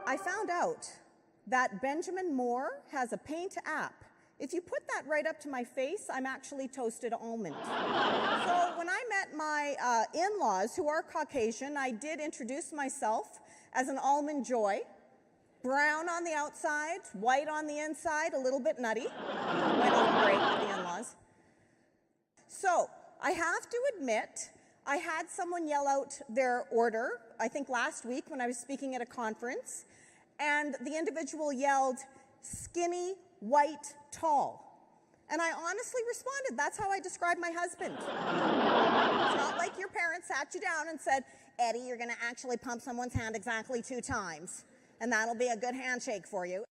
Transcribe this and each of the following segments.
I found out that Benjamin Moore has a paint app. If you put that right up to my face, I'm actually toasted almond. So when I met my in-laws, who are Caucasian, I did introduce myself as an almond joy. Brown on the outside, white on the inside, a little bit nutty. Went on great with the in-laws. So I have to admit, I had someone yell out their order, I think last week when I was speaking at a conference, and the individual yelled, skinny, white, tall. And I honestly responded, that's how I describe my husband. It's not like your parents sat you down and said, Eddie, you're gonna actually pump someone's hand exactly 2 times, and that'll be a good handshake for you.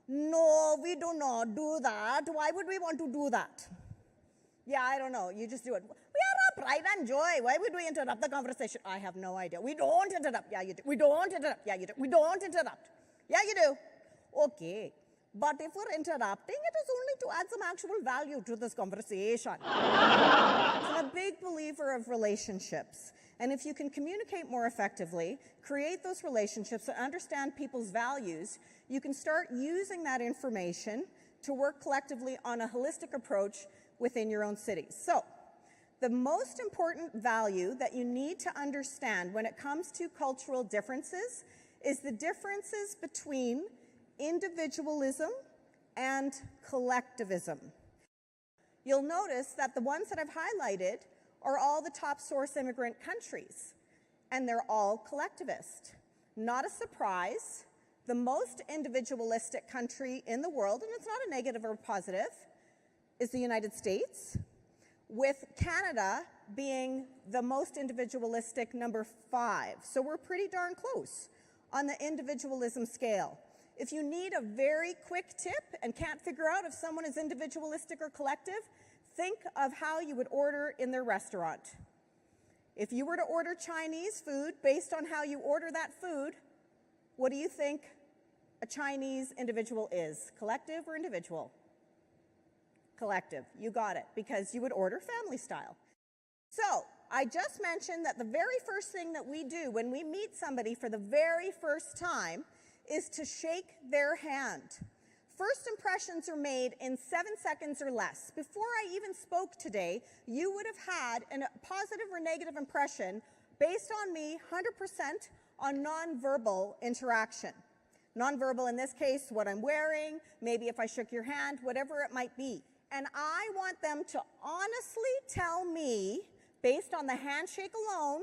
No, we do not do that. Why would we want to do that? Yeah, I don't know, you just do it. We are a pride and joy. Why would we interrupt the conversation? I have no idea. We don't interrupt. Yeah, you do. We don't interrupt. Yeah, you do. We don't interrupt. Yeah, you do. Okay. But if we're interrupting, it is only to add some actual value to this conversation. I'm a big believer of relationships. And if you can communicate more effectively, create those relationships and understand people's values, you can start using that information to work collectively on a holistic approach within your own cities. So, the most important value that you need to understand when it comes to cultural differences is the differences between individualism and collectivism. You'll notice that the ones that I've highlighted are all the top source immigrant countries, and they're all collectivist. Not a surprise, the most individualistic country in the world, and it's not a negative or positive, is the United States, with Canada being the most individualistic number 5. So we're pretty darn close on the individualism scale. If you need a very quick tip and can't figure out if someone is individualistic or collective, think of how you would order in their restaurant. If you were to order Chinese food based on how you order that food, what do you think a Chinese individual is? Collective or individual? Collective. You got it, because you would order family style. So, I just mentioned that the very first thing that we do when we meet somebody for the very first time is to shake their hand. First impressions are made in 7 seconds or less. Before I even spoke today, you would have had a positive or negative impression based on me 100% on nonverbal interaction. Nonverbal in this case, what I'm wearing, maybe if I shook your hand, whatever it might be. And I want them to honestly tell me, based on the handshake alone,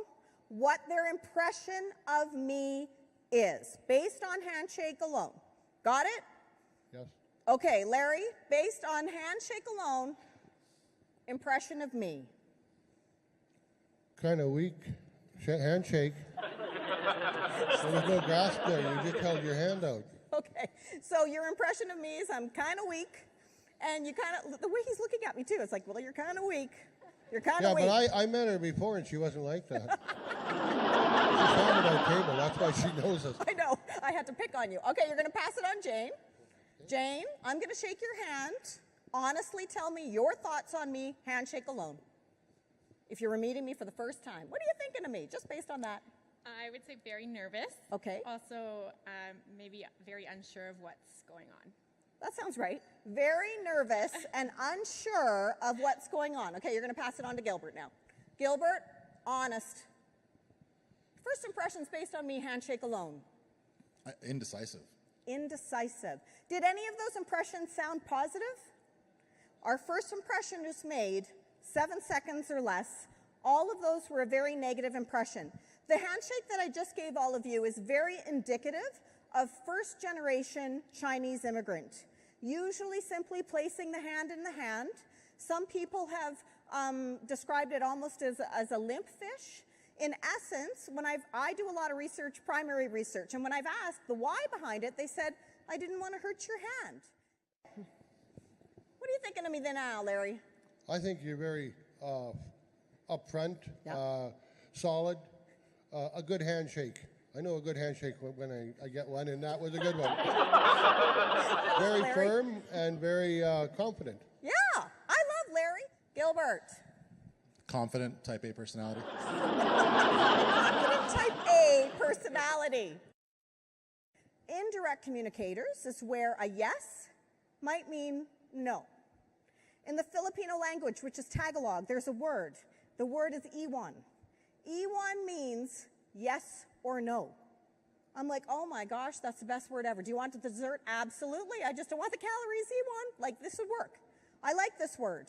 what their impression of me is, based on handshake alone. Got it? Yes. Okay, Larry, based on handshake alone, impression of me. Kind of weak handshake. There was no grasp there. You just held your hand out. Okay, so your impression of me is I'm kind of weak, and you kind of, the way he's looking at me too, it's like, well, you're kind of weak. You're kind of weak. Yeah, but I met her before, and she wasn't like that. She sat at our table. That's why she knows us. I know. I had to pick on you. Okay, you're going to pass it on Jane. Jane, I'm going to shake your hand. Honestly tell me your thoughts on me, handshake alone. If you were meeting me for the first time, what are you thinking of me, just based on that? I would say very nervous. Okay. Also, maybe very unsure of what's going on. That sounds right. Very nervous and unsure of what's going on. Okay, you're going to pass it on to Gilbert now. Gilbert, honest. First impressions based on me, handshake alone. Indecisive. Indecisive. Did any of those impressions sound positive? Our first impression was made 7 seconds or less. All of those were a very negative impression. The handshake that I just gave all of you is very indicative of first-generation Chinese immigrant, usually simply placing the hand in the hand. Some people have described it almost as a limp fish. In essence, when I do a lot of research, primary research, and when I've asked the why behind it, they said, I didn't want to hurt your hand. What are you thinking of me then now, Larry? I think you're very upfront, solid, a good handshake. I know a good handshake when I get one, and that was a good one. Very Larry. firm and very confident. Yeah, I love Larry. Gilbert. Confident, type A personality. Confident type A personality. indirect communicators is where a yes might mean no. In the Filipino language, which is Tagalog, there's a word. The word is iwan. Iwan means yes or no. I'm like, oh my gosh, that's the best word ever. Do you want the dessert? Absolutely. I just don't want the calories, iwan. Like, this would work. I like this word.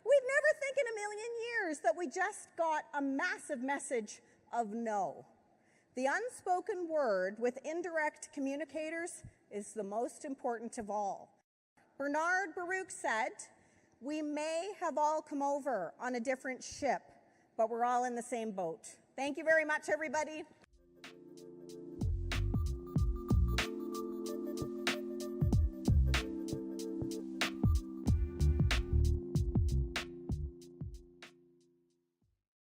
We'd never think in a million years that we just got a massive message of no. The unspoken word with indirect communicators is the most important of all. Bernard Baruch said, "We may have all come over on a different ship, but we're all in the same boat." Thank you very much, everybody.